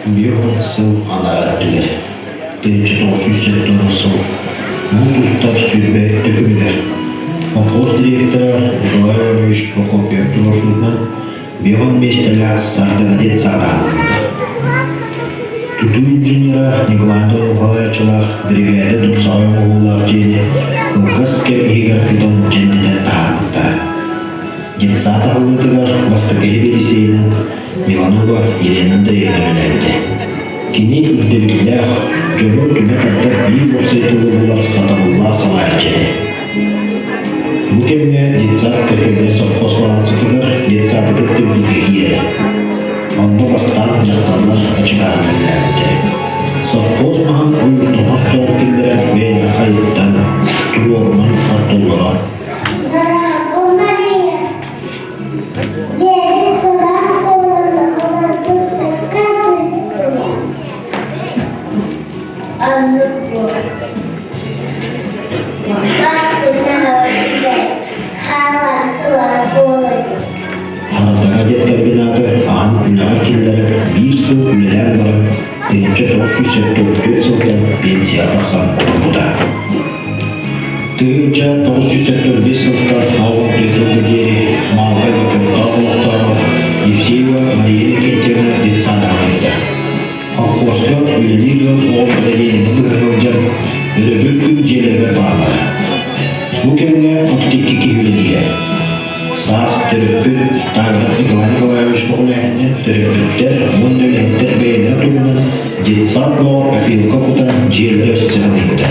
bir sıl anara tüger. Tecrüt olsun sektörü sıl. Bu sustar sürbe dökümler. Колхоз директора Николай Иванович Прокопьев турасынан беон мештелер сардыгадет садағалында. Туту инженера Николай Ивановичлар бригада дұрсауын оғылар жені қылғыз кеп егер күтін жәндеден тағармықтар. Дет садағалдығар бастықайы бересейінің Миланова Еленанда егерелерді. Кені үдделгілер жөбір түмет аттар бейін болсайтылы бұлар сатамылла салайыр жеді. Букемге детсад көкөбе совхоз балансыдыр, детсады кетті білге киеді. Онда бастан жақтарлар качыгарып білдерді. Совхоз маған ұйықтығыз соғып келдірен бейді қайыттан түр орман артулыра. Harataga jet kombinatı ağın ülağa kildirip bir sıl ülelen barıp, teyince 984 sıldan pensiya taqsan olmadı. Teyince 985 sıldan ağın tüytülgü deri, malga götür ağılıqtarı, Евсеева Мария кенттеріне детсады алынды. Колхозға өлдерге олғыда денінің үгірілден үрігіл күн желерге барлар. Бұл кемге 32 кеуіліне. Саас түріппіл Тағырық Николай Николаевич Бұғылайыннен түріппіттер, мұн өлеттер бәйдері тұғынан детсад лоғыр әпилға құтан жерлі өссіғылыйды.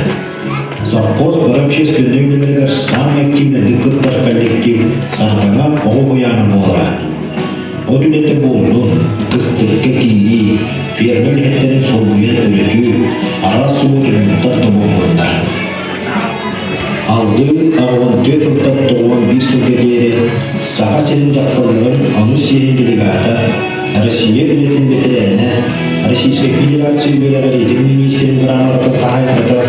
Совхоз барымшес көндөйлерігер сам активны дықыттар коллектив сартаңа оғы қояны болыра. O dünette boğulun, kıstıkka kiyi, fermel etlerin solmuyen ürütü, ara suğu tümüntler toboğulunlar. Aldığı ağın 4 yıldan doğan bir sürgederi, sağa senin jakkalların anu siyehin delegata, Россия ülketin beterene, Российской Федерации Белогородин министрин грамота кахайката,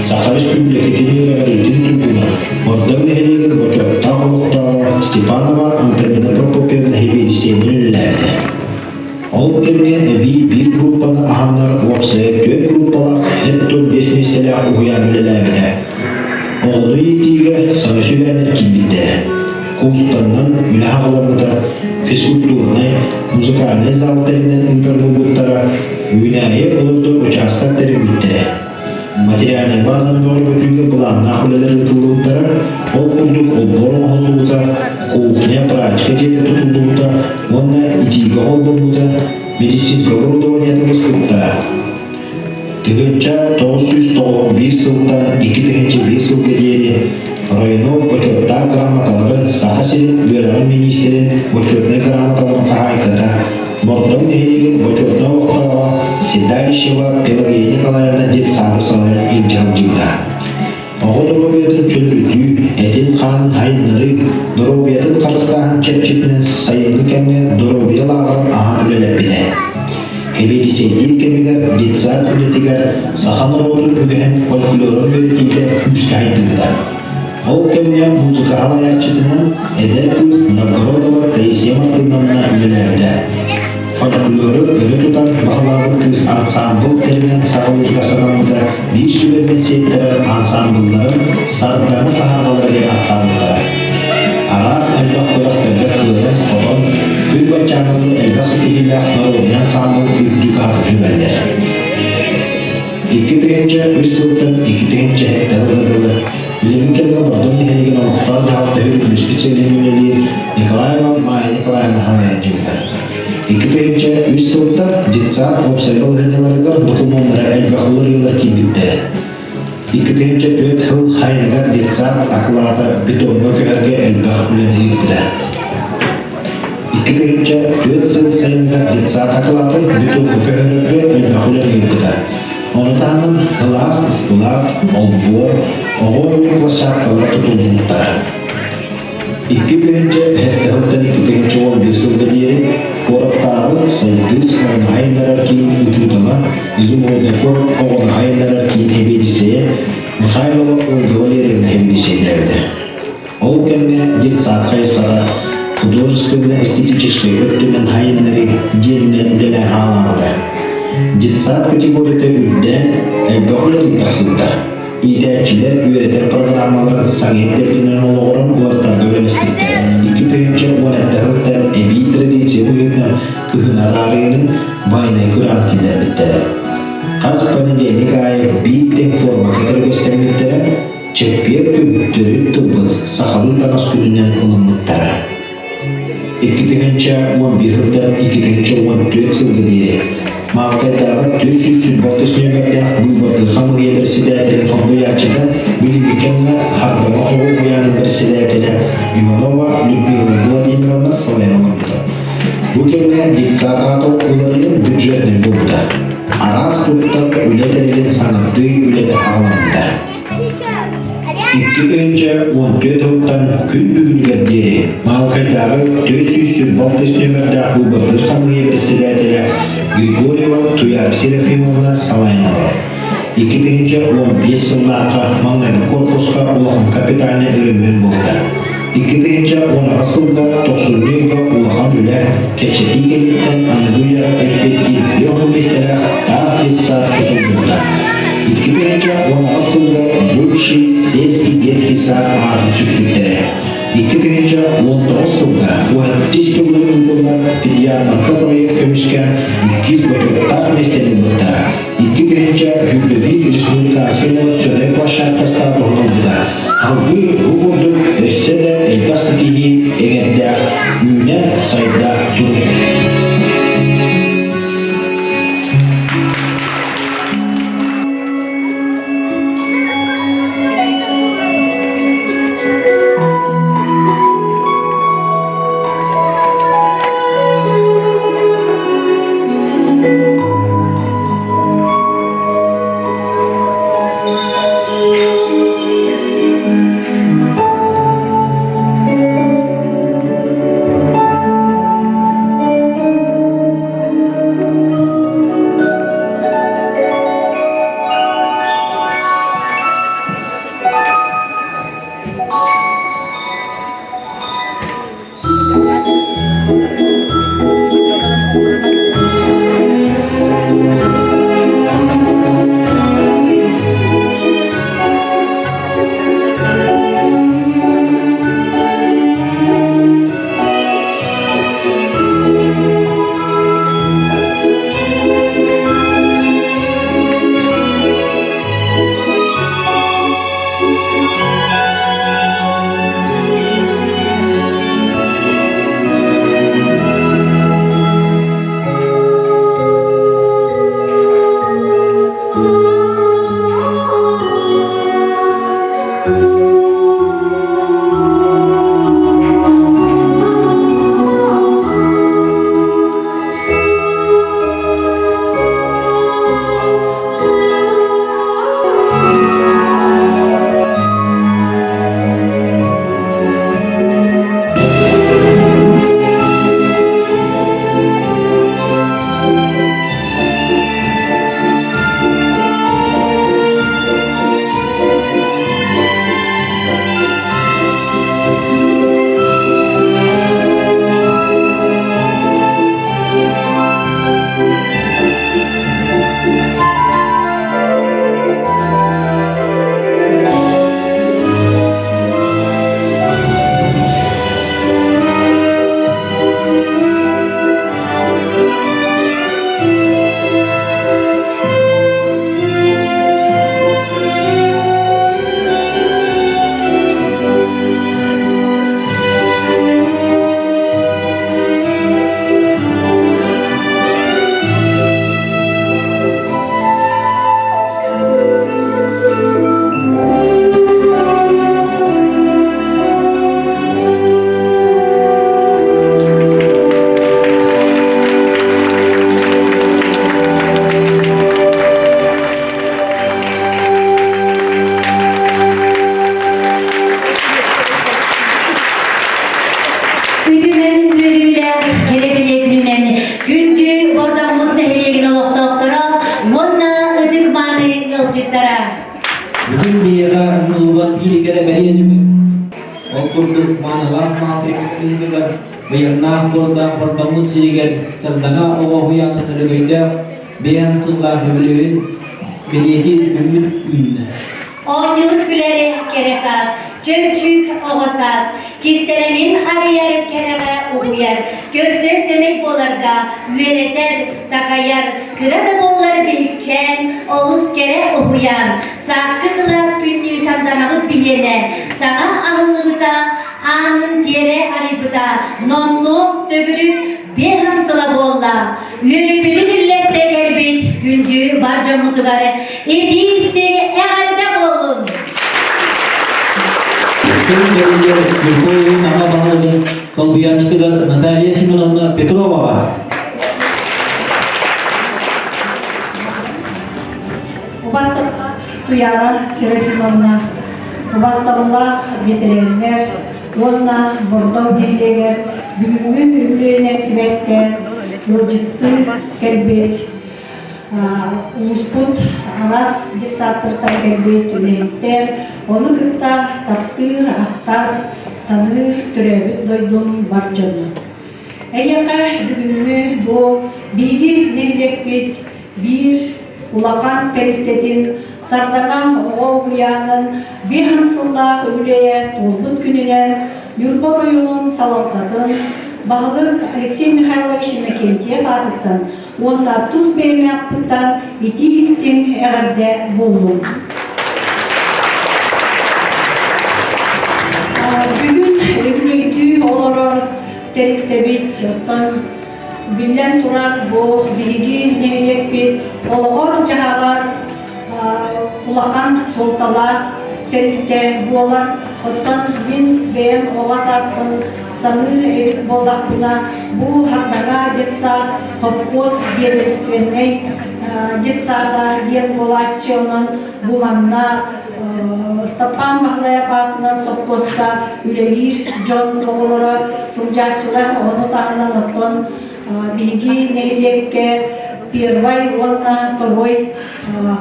Сахарис Республикатын Белогородин трибуна, Ордам Нехелеген Бочотта Олуқтава, Степанова Антонина Прокопьевна Хебедисенин өлләді. Ол кемге әбей bir группаны аханнар опсая 4 группалақ әттон 5 местелі ұғыян өлләді. Оғылы етіге саңы сөйләнер кимбітті. Кустаннан үлі ағылармыда физкультурный, музыкальный залдарынан ұйдырмы бұттара үйнәйе ұлықтыр участар тәріліктері. Материальный базаны өргөтүүгө бұланна құлелерге тұлдығыттара, ол күлдік олборын олдығыта, кухня прачка деді тұтылдығыта, онна итиға олбырдығыта, медицинка оборудованиятымыз күттара. Тігінші 991 сылдан 2005 сылға дейін районов почетта грамоталарын Сахасилин Бөрәл министрин почетный грамоталарын қағайқыда, Бордом дегенеген почетный оқыға Седалищева Пелагея Николаевна детсады салайын илтiham жиғда. Оғы дұробиятын чөлірді, әден қанын хайынлары, дұробиятын қарыстағын чәпчетінен сайынғы кәмге дұробиялағын ағын үлелеппеді. Хебедисейдер кемегер детсад үлетігер саханы отын үгіхен фольклорын бөлітейді үскі айдыңда. Ол кемге музыка алаячытынан әдер кыз Новгородова Таисия Мартыновна үлелерді. Фольклоры өрі тұтан бағылағын кыз ансамбл терінен сағылырға санамында бір сүлерден сеттерін ансамблларын сарыданы сағалары атталыда. Арас әлбақ көрақтарды қылырын қорын күл бачағылы әлбасы кейілі народный ансамбл үрдік атып жүрәлдер. 2-3 сылтын 2-3 хектарылдылы Лемикерге бұрдың дегенеген олықтар жағалты өрілі специалименелер Николаева Майя Николаевна Ханаян жемдер. 2-3 сылтын детсад обсайбал ғыняларығар документары әлбақылыр елер кемдікті. 2-4 хыл хайнығар детсад ақылаты бетонғы көхерге әлбақ үлені екті. 2-4 сыл сайынығар детсад ақылаты бетонғы көхерге әлбақ үлені екті. Онытағынан класс, склад, олбор, оғоймен площадкалар тұтылуынықтар. 2-11 сылғы дері қораттағы сайдыз оғын айындарар кейін ұчудама изумолдекор оғын айындарар кейін хебедисее Михайлова Ольга Валерьевна хебедисейлерді. Ол кәмге детсад қайысқада художественно-эстетический өттімен айынлары делінен үлелер ғаламыды. Cinsat kategoride ülden elbaqlar intaksında. İderçiler üyeler programmaları saniyetlerinin oluğurun ulardan göremesinlikte. İki töyünce uğrattağıttan ebi tradisiya buyurdan kıhın adarığını bayına kuran killerliktere. Kas panecellik ayı biyitten forma kadar göstermektere, çekpiyer küptürü tıbbıt sahalı tanas gününden ılınmıktara. 2011 yılda 2014 yılda diye Malkaydağı 400 sülboktas nöbette bu batılhan üniversitetinin topluyatçıda bilim bikenler hardama oğul uyan üniversitetine Ivanova Lyudmila Vladimirovna Salayanov'da. Bu kemle diktatata okullarının büdjetini buldu. Aras tuttan ületerilen sanattığı ülede ağlamında. 2014 yıldan gün bugünüge deri Malkaydağı 400 sülboktas nöbette bu batılhan üniversitetine Grigorieva Tuyar Serafimovna Salayanova. 2015 yıllarda Manlaylı Korpus'ka ulağın kapitalini ürünmen buldu. 2016 yılda 90 yılda ulağın üle keçeti gellikten Anadolu'ya etbetki bir mesele daha etsat tutuldu. 2016 yılda Bulşi Selski Detski Saat Ardı Çüklükleri. 2019 yılda Uhattis Tugulun yıllar Diyarbakır proyekt kömüşken 200 boçuklar mesleğini bıktara. 2020 Hübbevi Respublika Askerleri Çönek Başarkı Statı olundular. Halkı bu kurduk etse de elbasitihi egerde üne sayda durur. Bugün bir yere nulubat bir kere beri Okurduk manalah matrik sihirler Bayarnah kurda pertemu sihir Cantana Allah yang terbaik beyan sıllar hüblüğün beliyeti gümrük ünlü. Onur küleri keresaz, çömçük oğusaz, kistelemin arıyar kereme uyar, göğsü sömek bolarga, üyereter takayar, kırada bollar büyükçen, oğuz kere ohuyan, saskı sılas günlüğü sandanağıt bilene, sana ahıllıgıda, anın diyere arıbıda, nomnom tögürük, behan sıla bolla, yürü bütün ülleste gelbit, gündü barca mutugare, eti istege eğerde olun. Tüm gelince Yurkoy'un ana bağları kalbiyaçtılar Natalya Simonovna Petrova var. Ubastapla Tuyara Serafimовна, Ubastapla ветеринер, Онна Бордов Дилегер, Бүгүнгү Үмлөйнен Сибесте, Йолжитты Келбет, Улуспут Арас Детсаттыртан Келбет Үлейттер, Оны кытта Таптыр, Ақтар, Саныр, Түрөбүт Дойдун Баржаны. Эйяка бүгүнгү бу биги нейлекбет бир улакан телтетин сардаңа оғуянын бихансылла үлее толбут күнінен Юрбор ойунун салаттатын Бағылық Алексей Михайлович Иннокентьев атыттан онна туз бейме аппыттан ити истим әғірде болдым. Бүгін өбілөйті олорор телтебет оттан билен турар бу биги нелек бит олгор жагар улакан солталар телте болар оттан бин бем огасастын саныр эбит болдакуна бу хардага детсад хопкос ведомственный детсада ен болачы онон бу манна Стапан Махлаяпатынан соппоска үлелир жон оголора сылжачылар оны тағынан оттон биги нейлекке первой, онна, второй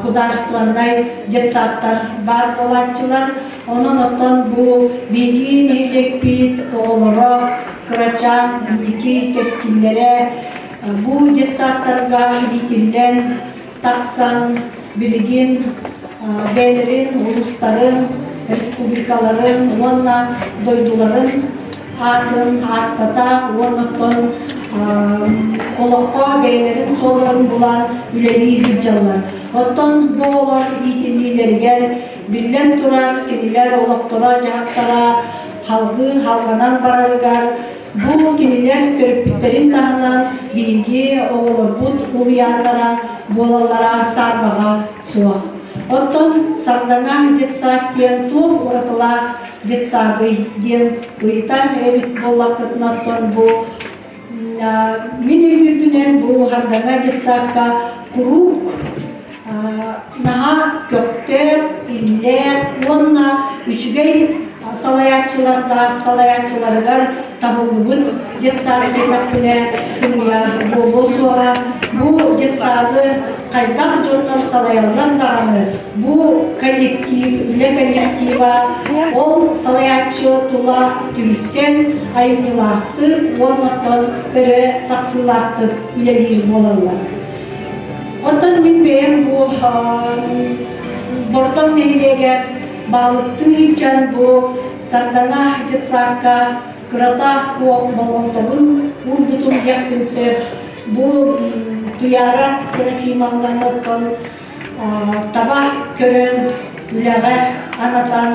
художественный детсаттар бар болачылар. Онон оттон бу биги нейлек бит оголоро кырачан идики кескиллере бу детсаттарга идитилен таксан билигин бәлерин, улустарын, республикаларын, онна дойдуларын атын аттата, оннотон олоққа бәлерин соларын булан үлели хиджалар. Оттон бу олар итинлилергер биллен турар, кенилер олоқтора жақтара, халгы халганан барарыгар, бу кенилер төрөппүттерин тағынан биги оголорбут уянлара, болалара сарбага суақ. Оттон сардаңа детсад тен туох уратыла детсады ден уйтар эбит боллактытын оттон бу мен үйдүбүнен бу хардаңа детсадка курук наха көктөп иллер онна үчүгей салаячыларгар табылыбыт детсад тетакпыне сымыя болбосуга бу детсады кайдак жонтор салаялар даганы бу коллектив үле коллектива ол салаячы тула түмсен айымнылаактыр оннотон өрө тасылаактыр үлелир болалар. Отон мен бэм бу бордон нейлегер балыктын жан бу сардаңа детсадка кырата оқ болонтобун урдутун якпинсе бу Tuyara Serafimовнан оттон таба көрөн үләгә анатан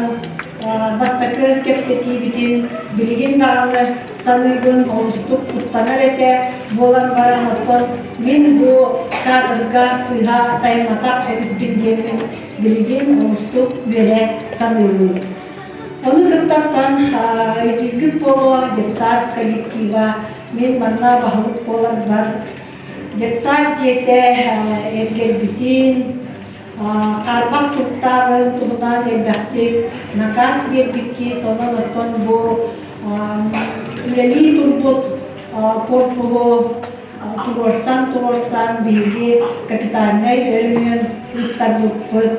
бастакы кепсетибитин билигин даганы саныгын олустук куттанар эте болан баран оттон мен бу кадрга сыйга тайматак эбитпин демен билигин олустук бере саныгын. Оны кыттактан өйдүлгүп боло детсад коллектива мен манна баһалык болар бар. Детсад жете эргербитин, карбак туттарын турдан эрбактик, накас бербикки, тонон оттон бу үлели турбут корпугу турорсан биги капитальный өрмөн уттар буппут,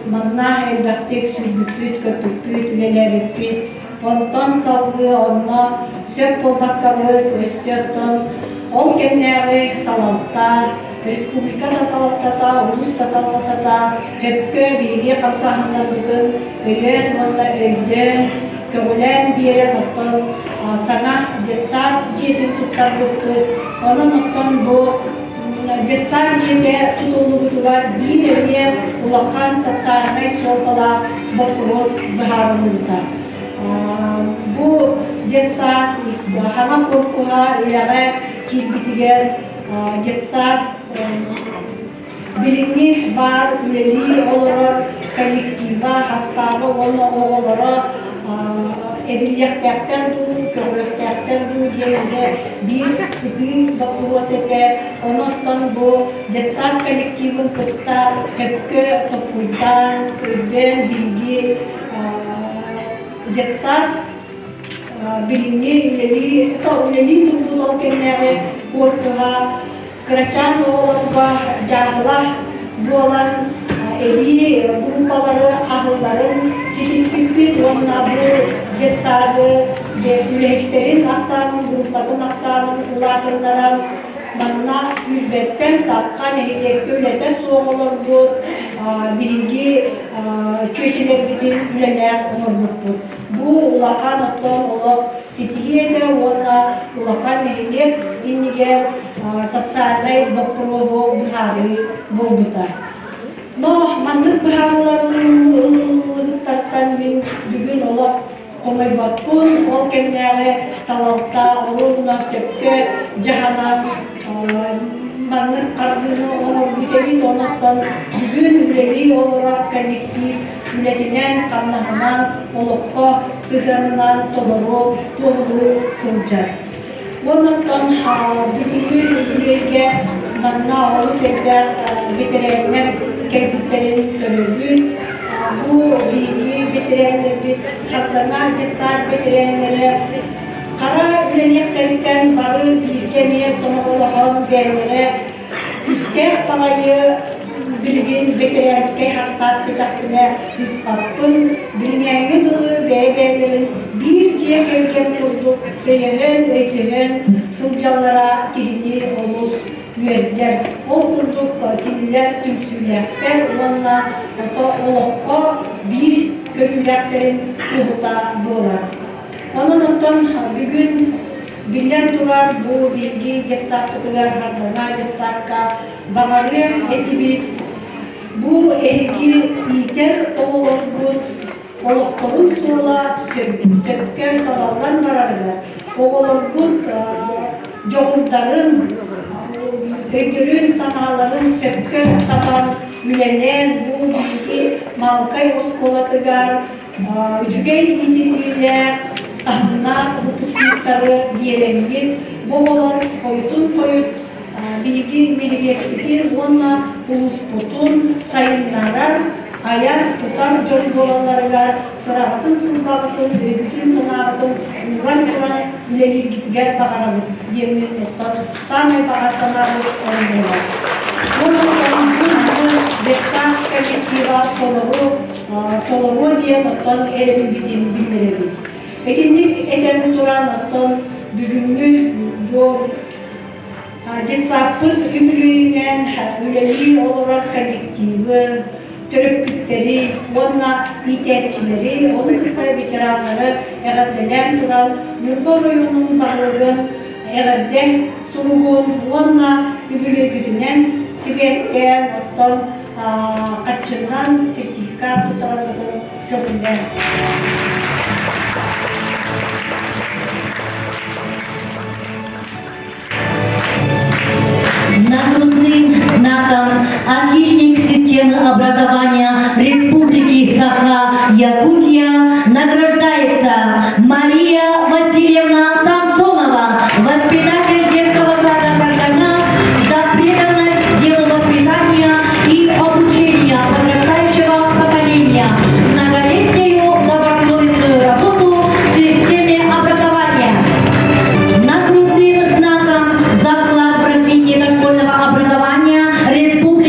манна эрбактик сүрбүппүт, көпүппүт, үлелебиппит, онтон салгы, онно сөп болбаккабыт, өссөттон, ол кемнәгы салалта, республикада салаттата, улуста салаттата, хепке биге капсахандар бүтүн, өйен, онна өйден, көгөлен биерен оттон, саңа детсад жетин туттар бүттүт, онон оттон бу детсад жете тутулугутугар бир эме улакан социальный солтала вопрос быхарылыгыта. Бу детсад хама корпуга үләгә килбитигер детсад билимни бар үлели олорор коллектива хастабы оны оголоро эбилияктактар ду, көгөлөктактар ду дегенде бир сыгы вопрос эте. Оноттон бу детсад коллективын кытта көпкө токуйдан, өйдөн биги детсад билимни үлели турбут ол кемнеге корпуга кырачан оолорга жагыла болан эби группалары агылдарын ситиспиппит онна бу детсады үлехтерин аксанын группатын аксанын улатындаран манна үзбеттен тапкан эйекте үлете соголорбут биринги чөшелер битин үленер оңорбутпут. Бу улакан оттон олок ситиеде онна улакан эйек иннигер социальный бокпурого быхары болбута. Но маннык быхарыларын ылыгыттарттан мен бүгүн олок комойбатпын, ол кемнеге салалта, орунна сөпкө жаханан маннык кардыны оңор бүтебит, оноттон бүгүн үлели олора коллектив үлетинен камнагынан олокко сыгранынан толору тоолу сылжар. Оноттон бүгүнгү үлелге манна олус эдер ветеринер келбиттерин көрүбүт. Бу биги ветеринер бит хаттана детсад ветеринери кара үлелekтериттен бары биркеме соңголохон бээлери үстек балайы билген ветеринарский хастат кытаппыне испаппын билмеңги дылы бээбээлерин бир жие келген турдук бейеген өйтөгөн сылжалара кихини олус үердер. Ол курдук тимилер түмсүлектер уонна ото олокко бир көрүлектерин тугута болар. Ононтон бүгүн билен турар бу биги детсаккытыгар хардана детсакка багары этибит. Бу эги итер оголоргут олокторун суола сөпкө салаллан барарга. Оголоргут жогурдарын өйдөрүн санааларын сөпкө табан үленен бу биги малкай осколатыгар үжүгей идилилер тахына выпускниктары биеленбит. Боголар койтун коют биги нерегектикин онна улуспутун сайындарар аяр тутар жол болаларыгар сырагытын сымбагытын өйгүтүн санагытын уран туран үлелиргитигер багарабыт диэмин оттон самый бага санабыт оңдолар. Онон детсад коллектива толору диэн оттон эребилбитин билдеребит. Этиндик этен туран оттон бүгүнгү бу детсадпыт үмүлүүнен үлели олорор коллективы төрөппүттери, онна итекчилери, оны кыттай ветеранлары эгерделен туран Нурдор районунун баалыгын эгерден суругун, онна үбүлөгүдүнен сибестен, оттон катчындан сертификат тутаратын көпүнден. Нагрудным знаком «Отличник системы образования Республики Саха-Якутия» награждается Мария Васильевна Самсонова, воспитатель детского сада Сардана, за преданность делу воспитания и обучения подрастающего поколения, многолетнюю добросовестную работу в системе образования. Нагрудным знаком за вклад в развитие дошкольного образования Республики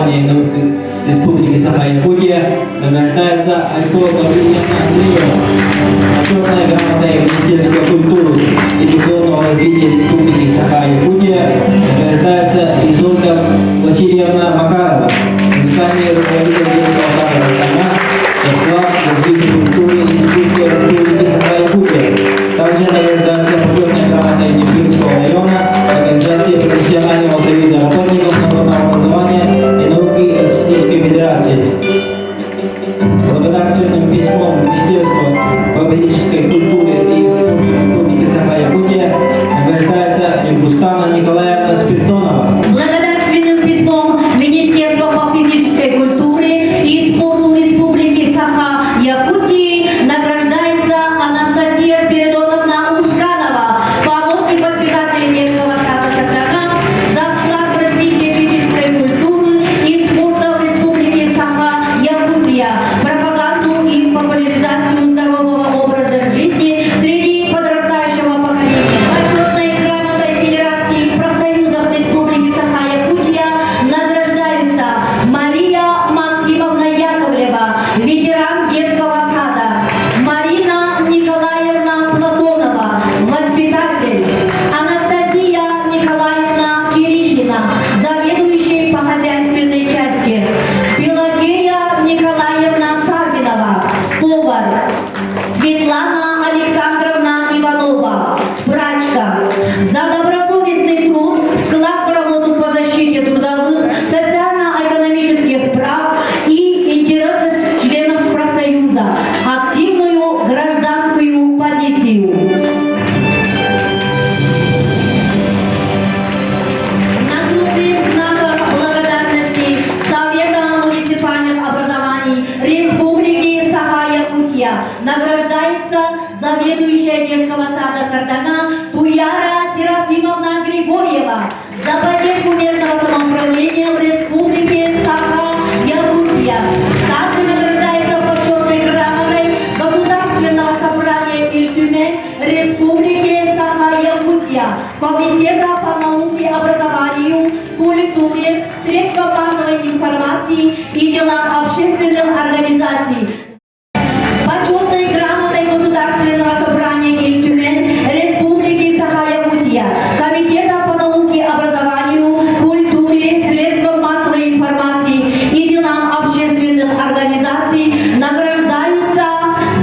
образования и науки Республики Саха-Якутия награждается Алько Гавриловна Андреева, почетная грамота Министерства культуры и духовного развития Республики Саха-Якутия награждается Изольда Васильевна Макарова, музыкальный руководитель детского сада Сатана, вклад в развитие культуры и искусства Республики Саха-Якутия. Также награждается почетной грамотой Нефильского района Организации профессионального союза работников народного образования и науки Российской Федерации. Благодарственным письмом Министерства по физической культуре и спорту Республики Саха-Якутия награждается Ингустана Николаевна Спиртонова. Благодарственным письмом Министерства по физической культуре и спорту Республики Саха-Якутии награждается Анастасия Спиридоновна Ушканова, помощник воспитателя детского сада Сартана, за вклад в развитие физической культуры и спорта в Республике Саха-Якутия, пропаганду и популяризацию здорового образа жизни среди подрастающего поколения. Почетной грамотой Федерации профсоюзов Республики Саха-Якутия награждаются Мария Максимовна Яковлева, ветеран детского сада, Марина Николаевна Платонова, воспитатель, Анастасия Николаевна Кириллина, заведующий по хозяйственной части, Пелагея Николаевна Сарбинова, повар, Светлана Александровна Иванова, прачка, за добросовестный труд, вклад в работу по защите трудовых, социально-экономических прав и интересов членов профсоюза, активную гражданскую позицию. Нагрудным знаком благодарности Совета муниципальных образований Республики Саха-Якутия награждается заведующая детского сада Сардана Пуяра Серафимовна Григорьева за поддержку местного самоуправления в Республике Саха-Якутия. Также награждается почетной грамотой Государственного собрания Ильтюмень Республики Саха-Якутия, Комитета по науке, образованию, культуре, средствам массовой информации и делам общественных организаций. Почетной грамотой Государственного собрания Ильтюмень Республики Саха-Якутия, Комитета по науке, образованию, культуре, средствам массовой информации и делам общественных организаций награждаются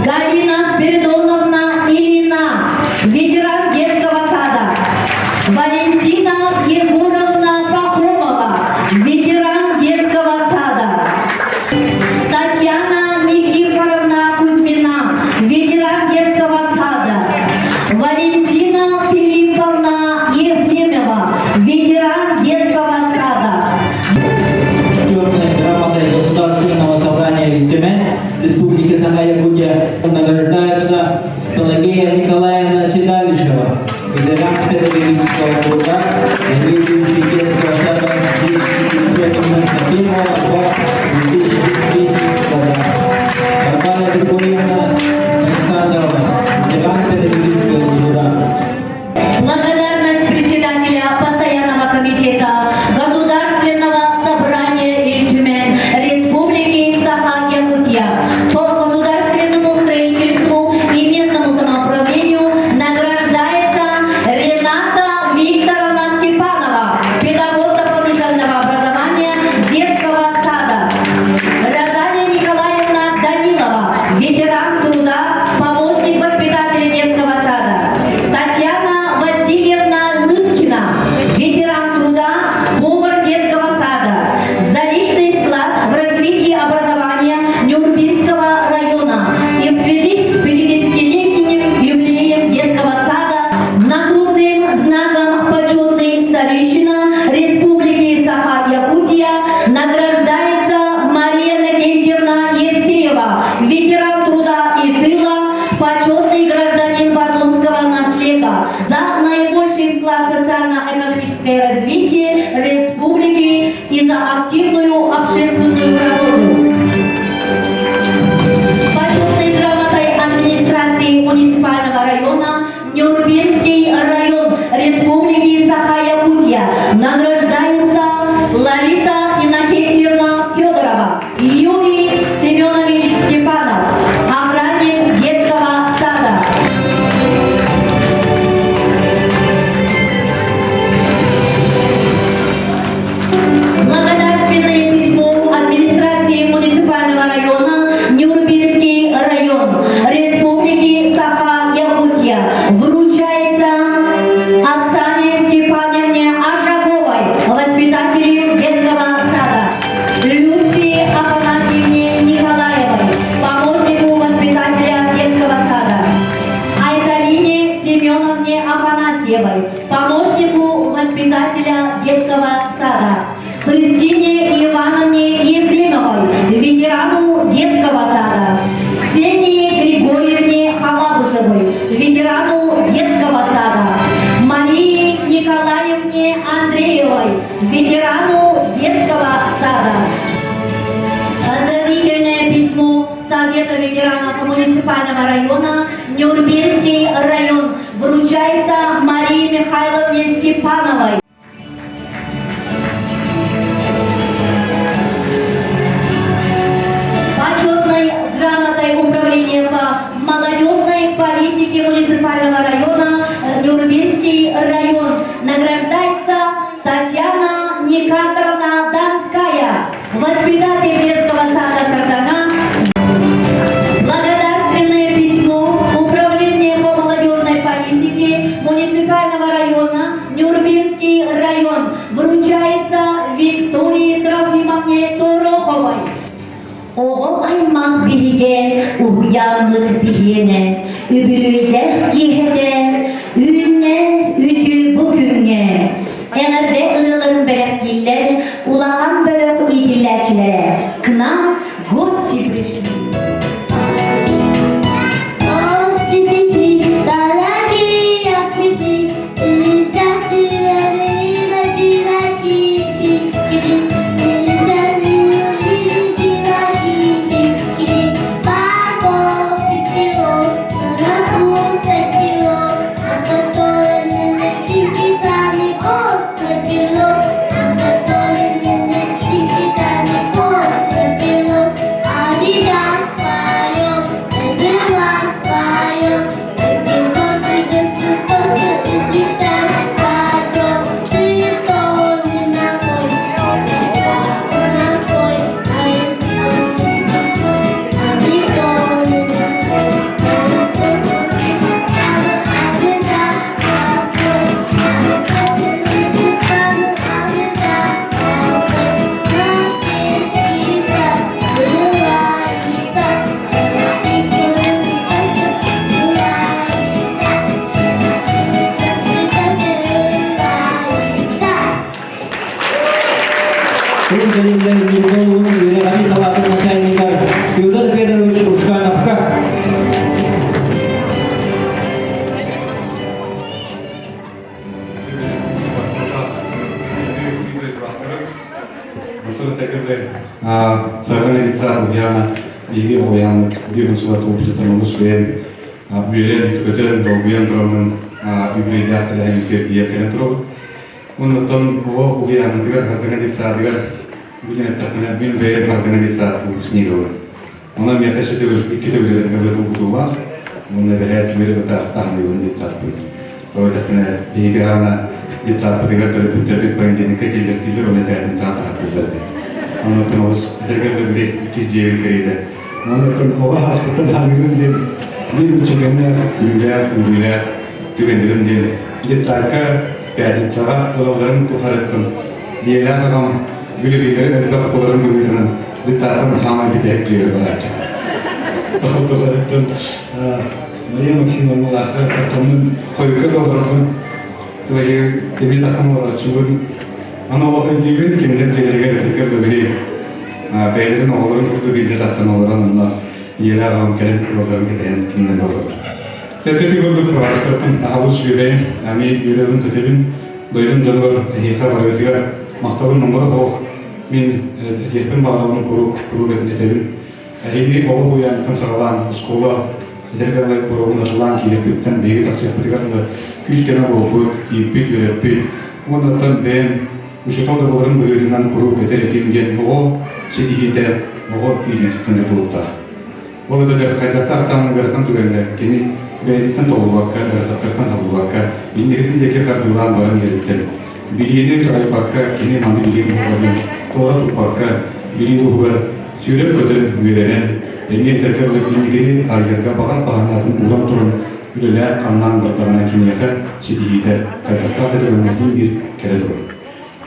Галина Спиридоновна Ильина, ветеран детского сада, Валентина Егоровна Пахомова, ветеран детского сада, Татьяна Никитина Совета ветеранов муниципального района Нюрбинский район вручается Марии Михайловне Степановой. Почетной грамотой управления по молодежной политике муниципального района Нюрбинский район награждается Татьяна Никандровна Донская, воспитатель детского сада Сардана. Благодарственное письмо Управления по молодежной политике муниципального района Нюрбинский район вручается Виктории Трофимовне Туроховой. Oğul aymaq bihigen, uyanlıt bihine, übülüydek gihede, ünne, ütü bugünge. Eğerde ırılın belirtiller, ulağan bölük idillerçilere, kına, gosti prişli. Федор Федорович Ушкановка. Саргана лица уяна иги уяна бигун сулат опитан муспен бюрен төтен долбуян дромын юбилейдя телен фердия телен тро оннотон о уяна дигар хардана лица дигар бүгүн тапмана бин бер хардана лица уснигова она мехеше дебел иките билер геле дубулах онна бехет мере бата тахны он лица то тапмана бигана лица дигар терапевт пойнден кекелер тилер он дәрин цата хатылды Ondan os dergerde bile ikiz diye keride. Ondan hava hasbatan hangirin diye bir buçuk günler tükendirim diye. İşte çayka perde çağa olanların tuharetten. Yeğler ağam güle bilgileri edip olanların güveninden. İşte çaytan hamay bir tek ciğer balacak. Tuharetten Maria Maksimum olası takımın koyuka olanların tuvalı temin takım olarak çubuğun Ana vakit gibi kimler çekerge repliker de biri beylerin oğulların kurdu bilgi tatlı oğulların onunla yeğler ağam kelip oğulların keteyen kimden olur. Tepeti kurduk kıvarstartın ahavuz yüreğin, ami yüreğin tetebin, doydum canıvar hiyaka vargıtıgar, mahtalın numara o min yehbin bağlamın kuruk etebin. Ehili oğul uyan kınsağılan, skola, dergerle programın atılan kileklikten beyi taksiyah bitigarlı, küs gene boğuk, ipik yürekpik, ondan ben Uşakal dağların bölümünden kuru kete etimgen o sedihide o ilgili bulutta. O da der kaydatlar tanrı garatan tügenle kini beylikten toluvakka, garasatlardan haluvakka, indiritindeki kardılan varın yeritten. Biliyeniz ayıpakka, kini mani biliyim huvarın, toğra tupakka, biliyim huvar, süylep kötün üyelenen, emniyet terkerle indigini argırga bağır bağınatın uğran turun, üleler kanlan barbarına kiniyaka sedihide kaydatlar tügenle bir kere durur.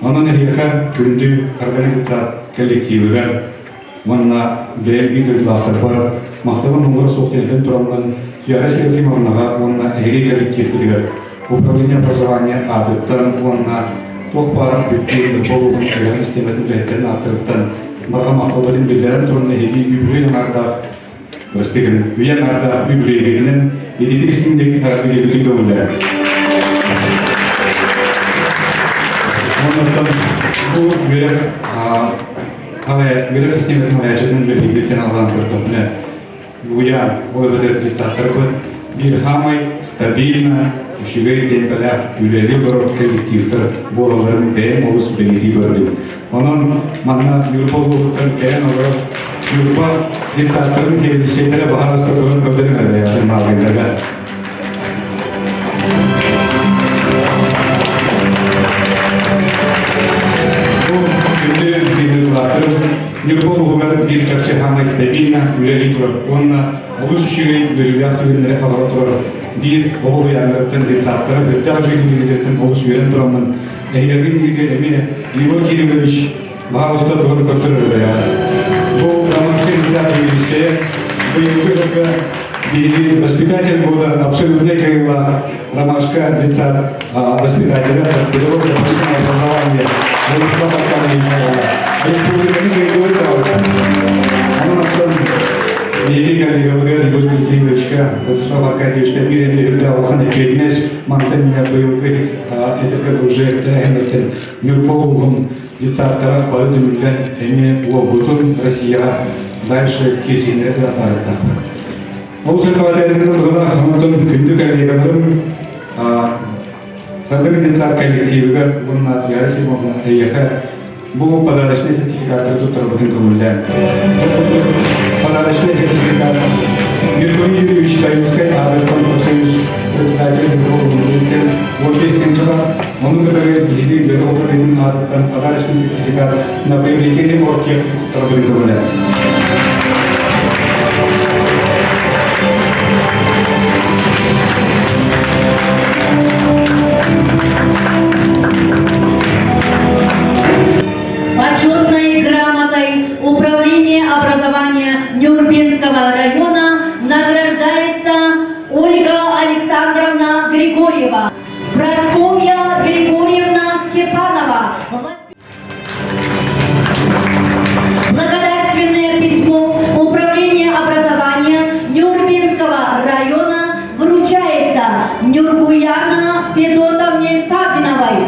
Onun erkekler kündü organizasyon kollektiviga, onunla değer bir dağıtır var. Mahtalın numara sohbetinden duranlar, Fiyara Şerifim onunla onunla ehli kollektivliga, upravlение образования adıttan onunla tohbar bütçeyi toplumun eğer istemetin üretlerini atırıptan, bağa mahtalların bilgilerin turuna ehli übrüyen arda, gösterin, üyen arda übrüyelerinin editik istimdeki arada geldiği dönüller. Ondan bu görev görev istemetin hayatının ve bilgilerini alan bir topuna Юян, олабедер детсаттарбы, бир хамай стабильно, үшігей темпелі үлелі бір коллективтер болаларын бәйім олыс білеті көрдім. Onun manna Yurpa olurken keren olarak Yurpa diktatörün kendisiyle bahar statüünün köplerin araya malgındaga. Bu günde dinledilatır Yurpa olurken bir çarşı hama stabilna üleli durur. Onunla olus şirin bölüyak düğünleri havalı durur. Bir oğul yanlarından diktatöre öte acı günlerinden olus yören duranın Eğlerin ilgili emeğe Igor Kirillович Bağusta durun kurtarır ya. Bu Ромашка инициативе только и воспитатель года абсолютно Кирилла Ромашка детсад воспитателя педагога профессионального образования Владислава Аркадьевича Республика Великая Игорь Кирилловичка Владислав Аркадьевичка Мирин Юрдавахан и Кеднес Мантення был это как уже тренер Мирполугун детсадтара парадымилген эме лобутун Россия дальше кесине атарда. Ол сырбадерден гына ханутун күндүк алегаларын тадыр детсад коллективига бунна яраси бунна эяка бу подарочный сертификаттар туттарбытын көңүлден. Подарочный сертификат Григорий Юрьевич Таевской Адеркон профсоюз председатель Григорий вот есть тенчала, он который гиди Григорий Адеркон подарочный сертификат на приобретение оргтехники туттарбытын көңүлден. Почетной грамотой Управления образования Нюрбинского района награждается Ольга Александровна Григорьева, Прасковья Григорьевна Степанова. Благодарственное письмо Управления образования Нюрбинского района вручается Нюргуяна Федотовне Сабиновой.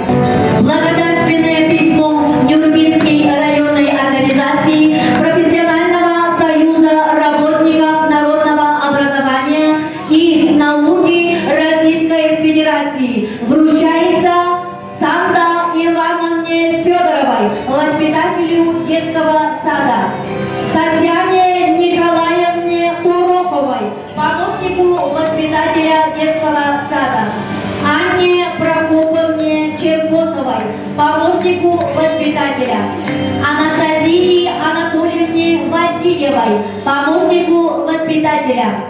Благодарственное письмо Нюрбинской районной организации Профессионального союза работников народного образования и науки Российской Федерации вручается Санда Ивановне Федоровой, воспитателю детского сада, Татьяне Николаевне Туроховой, помощнику воспитателя детского сада, Анне Прокоповне Черкосовой, помощнику воспитателя, Анастасии Анатольевне Васильевой, помощнику воспитателя,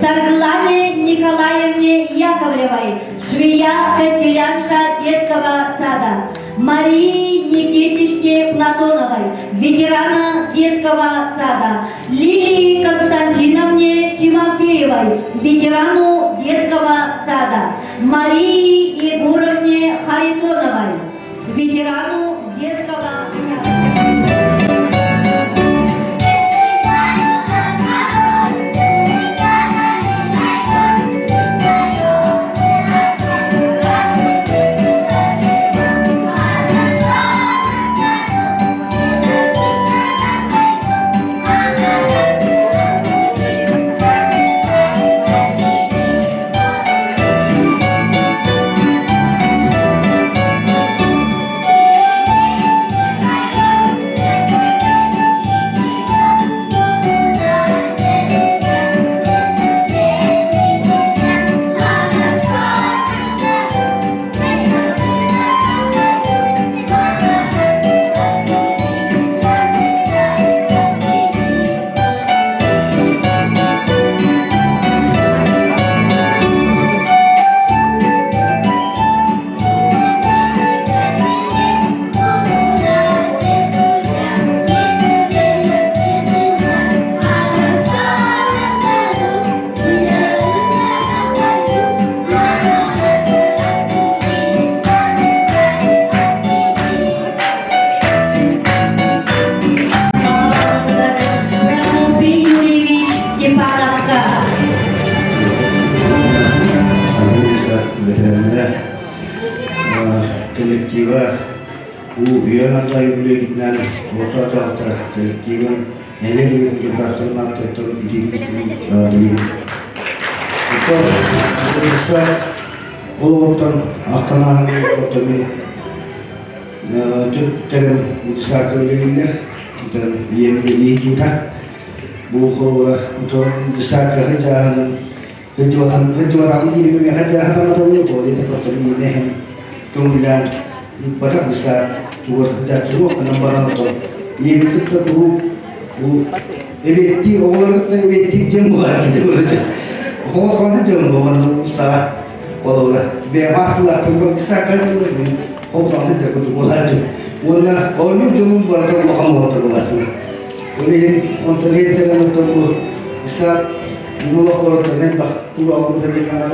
Сарглане Николаевне Яковлевой, швея Костелянша детского сада, Марии Никитичне Платоновой, ветерана детского сада, Лилии Константиновне Тимофеевой, ветерану детского сада, Марии Егоровне Харитоновой, ветерану детского сада. bu üyeler yükleyicinden orta çağda kolektifin neler yürütüldüğünü anlattığım idilmiştim dilim. Kısa olurdan aktana ortamın Türklerin misafirleriyle yemliği juga bu konuda untuk disahkan jangan kejuaraan ini memang ada hal-hal yang itu di tempat ini kemudian pada besar juara jatuh ke nomor itu ini kita tuh bu ebeti orang kita ebeti jemur aja orang jemur untuk salah kalau lah bebas lah tuh disahkan aja orang itu jago tuh boleh Wala onu jumum barata Muhammad terbalasnya. Oleh untuk hitaran untuk bisa menolak barata nebah tuh awal kita dikenal.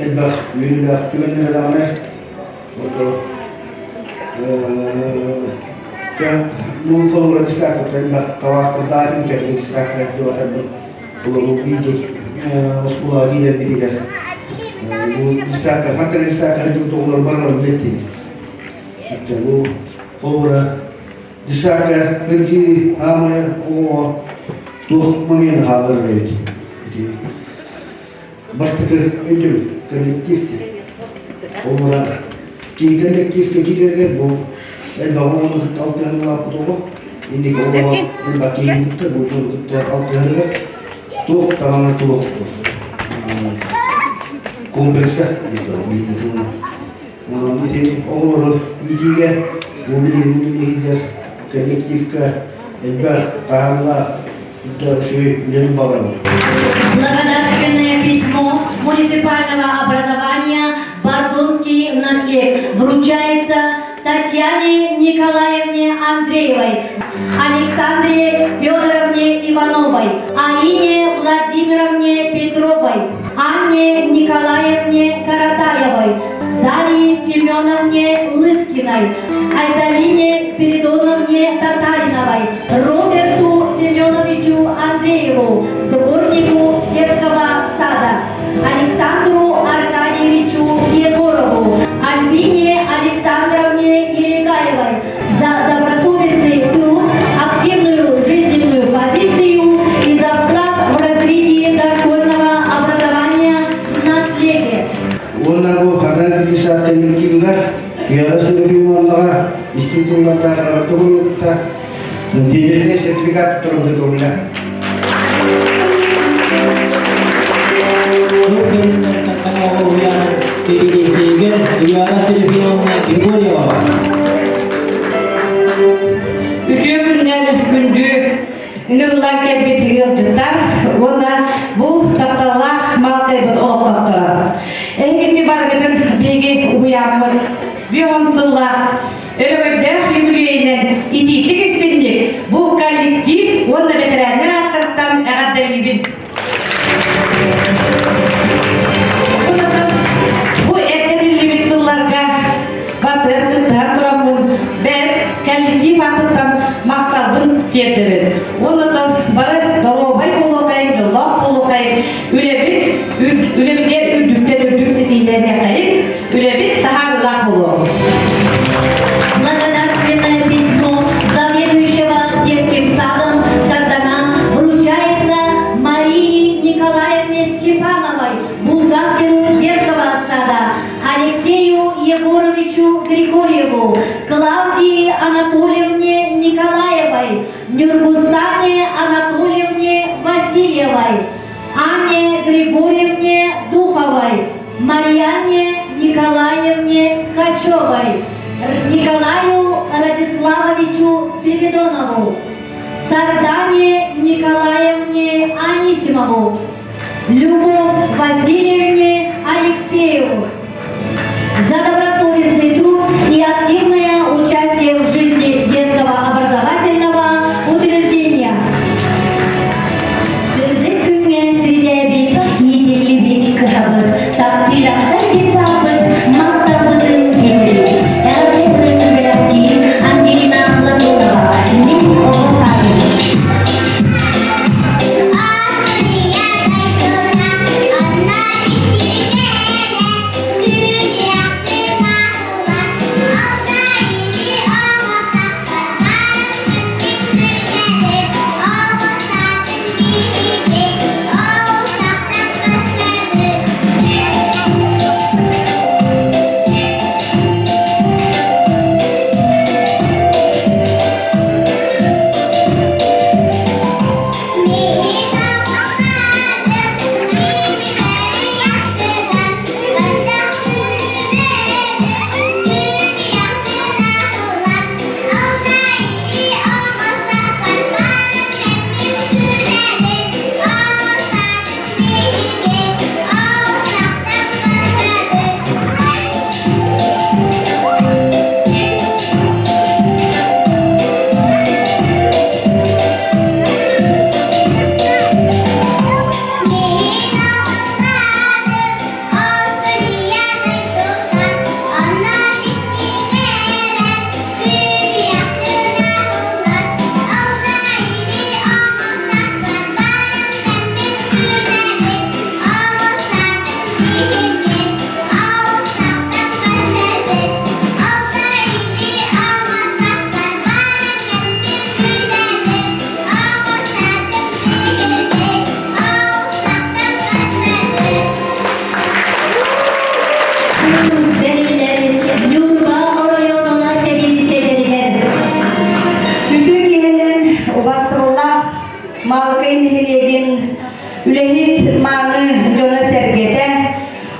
Elbah wilayah tulen negara mana? Untuk kan lu kalau berarti saya katakan bah kawas terdaring kayak itu saya itu akan kalau lebih sekolah di lebih bisa ke hatta bisa ke juga tuh orang orang lebih itu kalau bisa ke kerja amal tuh mungkin hal lebih jadi pasti ke itu kolektif orang kolektif ke kita kan bu bahwa untuk tahu yang apa tuh ini kalau yang bagi kita bukan kita tahu yang tuh tangan tuh kompleksa gitu begitu jadi orang ini mobil kolektif ke tahanlah jadi bagus. Благодарственное письмо муниципального образования «Бардонский наслед» вручается Татьяне Николаевне Андреевой, Александре Федоровне Ивановой, Аине Владимировне Петровой, Анне Николаевне Каратаевой, Дарье Семеновне Лыткиной, Айдалине Спиридоновне Татариновой, Роберту Семеновичу Андрееву, дворнику детского сада, Александру Аркадьевичу Егорову, Альбине Александровне Елегаевой за добросовестный труд, активную жизненную позицию и за вклад в развитие дошкольного образования в наследие. Оннагу кадар bisa kolektifler yarası firmalara istihdamlarda doğrulukta neticede sertifikat tutuldu doğrular. Ülkemizden gündü nırlar kelbet yılcıklar, ona bu taptalar mal kelbet olup taptara. Ehgeti bargıtın bilgi uyanmır, bir onsulla, örümünde yümülüğünden ititik istendik. Bu kolektif, onda veteranlar arttırıktan eğaddalibin. Bu erketili bittilarga batır kıtlar duramın ben kolektif atıttan maktabın tiyetebin. Onu da barı doğubay bulukayın, jolok bulukayın, ülebitler ürdükten ürdük setilerine kayın, ülebit daha rılak buluk. Благодарственное письмо заведующего детским садом Сардана вручается Марии Николаевне Степановой, бухгалтеру детского сада, Алексею Егоровичу Григорьеву, Клавдии Анатольевне Николаевой, Нюргустане Анатольевне Васильевой, Анне Григорьевне Духовой, Марьяне Николаевне Ткачевой, Николаю Радиславовичу Спиридонову, Сардане Николаевне Анисимову, Любовь Васильевне Алексееву за добросовестный труд и активное участие в жизни детского образовательного учреждения. Сырдык күнгә сирдә бит, етелли бит кырабыз, таптыраҡтар бит сабыз, маҡтабыҙын һәмбит. Ангелина Платонова, мин Олосарин. Одна Malkayın helegen ülehit manı jona sergete.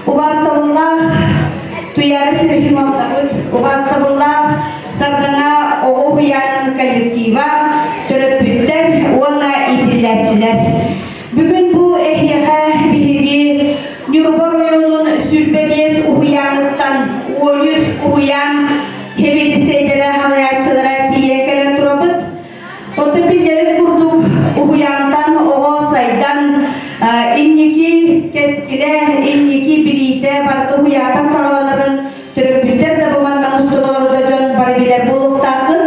Ubastabıllah tuyarı sirifim amdabıt. Ubastabıllah sardana oğu huyanın kolektiva töröpütter ona itillerçiler. Bugün bu ehliha bihigi Nürbar oyunun sürbebies uhuyanıktan oyuz uhuyan hebedi seydere halayatçılara diyekelen turabıt. Otopilleri kurduk uhuyandan oğu saydan inniki keskile inniki birite barda uhuyatan sağlanırın töröpütter de buman namuslu doğruda jon baribiler bulup takın.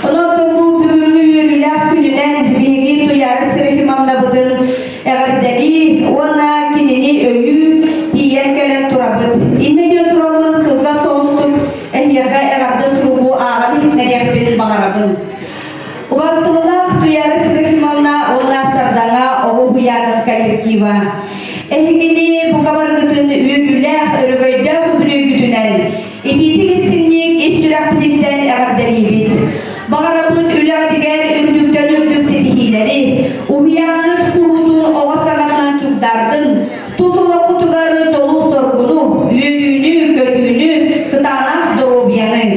Ondan bu bugünlü yürüler gününen bihigi tuyarı sırıfim amdabıdın eğerdeli ona kinini öyü diyen gelen turabıt. İnne diyor turabın kılga soğustuk ehyaka eğerde surubu ağalı nereye benim bağırabın. Ubastımıla tuyarı sırıfim amna ona sardana oğu huyanın kolektiva. Ehgini bu kabar gıtın üyübülah örgöydağ bülü gütünen. İtitik isimlik istirahatitten eğerdeli bit. Bağırabıt üladiger ürdükten ürdük sefihileri. Uhuyanlık kurudun oğa sanatlan çukdardın. Tusula kutugarı çoluk sorgunu, üyüdüğünü, kötüğünü, kıtanak doğubiyanı.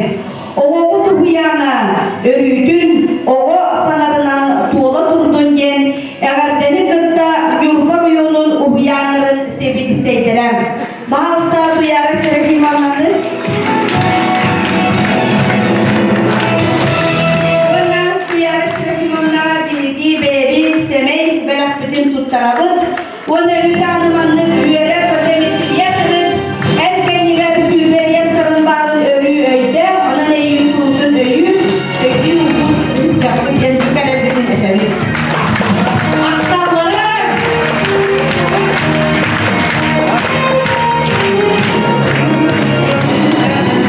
Oğa kutu huyana, örüydün, oğa sanatından tuğla turdun gen, eğerdeni kıtta yurba yolun uhuyanların sebidi seydirem. Bahalsta duyarı sırıfim anladı. Semey belak bütün tuttarabıt. Onu ülke anımanlık üyere ödemesi yasırın. Erkenliler sürbe yasırın bağın örüğü öyde. Ona ne iyi kurulun öyü. Ödü bu caplı gençlikler elbette edebilir. Aktarları!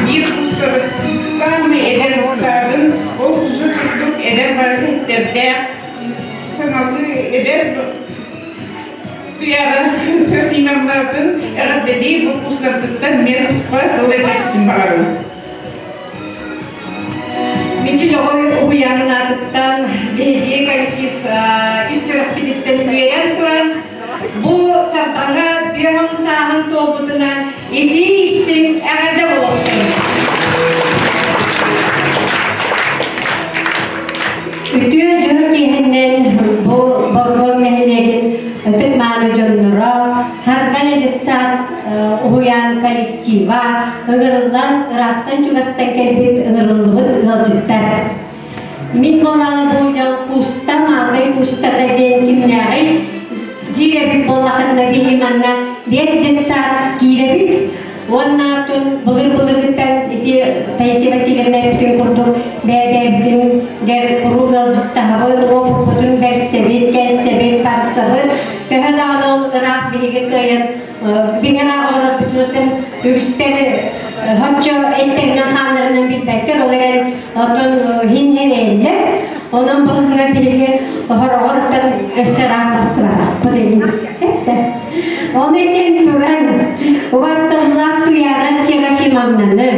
Bir ustabı sahne eden ustadın o çocuk eden hareketlerde sanatı eder duyarı sırf imamlardan eğer dediği bu ustadıktan meros var kılacaktım bağırın. Miçil uyanın artıktan belediye kolektif üstürüp biditten üyeren turan bu sardana bir han sahan tolbutunan eti istin eğerde bulundu. Ütüye jönük yehinden bu borgon mehelegin ötük mani jönüra hargan editsat uhuyan kolektiva ıgırıllan ıraqtan çugastan kelbit ıgırıllıbıt ığılcıttar. Min bolаны boyjan kusta malgay kusta da jen kimnägi jirebit bollaxatna bihimanna desdetsat kirebit Onna tun bulur gittan iti Taisi Vasilyevna bütün kurdu bebe bütün der kurugal jittahabın o bütün bersebit gelsebit parsabın töhe dağın ol ırak bihige kıyın bingana olarak bütün üstleri hacca etlerinin hanlarının bilbektir olarak otun hinhereyler onun bulunma bihige horortan öşeran bastılar bu demin onu eten turan Ubastımlak duyara sirafim amnanı,